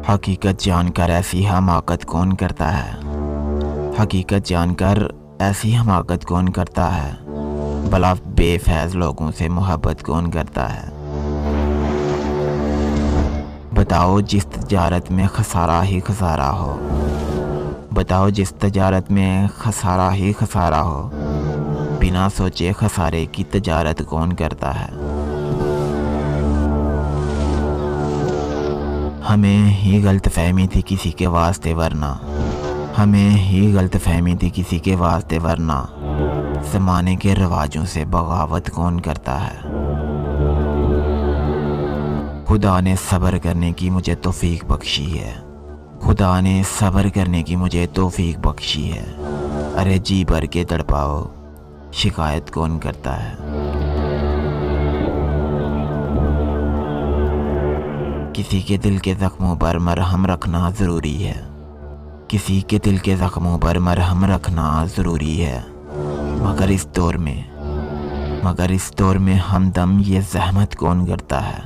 حقیقت جان کر ایسی حماقت کون کرتا ہے؟ حقیقت جان کر ایسی حماقت کون کرتا ہے؟ بھلا بے فیض لوگوں سے محبت کون کرتا ہے؟ بتاؤ جس تجارت میں خسارہ ہی خسارہ ہو، بتاؤ جس تجارت میں خسارہ ہی خسارہ ہو، بنا سوچے خسارے کی تجارت کون کرتا ہے؟ ہمیں ہی غلط فہمی تھی کسی کے واسطے ورنہ، ہمیں ہی غلط فہمی تھی کسی کے واسطے ورنہ، زمانے کے رواجوں سے بغاوت کون کرتا ہے؟ خدا نے صبر کرنے کی مجھے توفیق بخشی ہے، خدا نے صبر کرنے کی مجھے توفیق بخشی ہے، ارے جی بھر کے تڑپاؤ، شکایت کون کرتا ہے؟ کسی کے دل کے زخموں پر مرہم رکھنا ضروری ہے، کسی کے دل کے زخموں پر مرہم رکھنا ضروری ہے، مگر اس دور میں ہمدم یہ زحمت کون کرتا ہے؟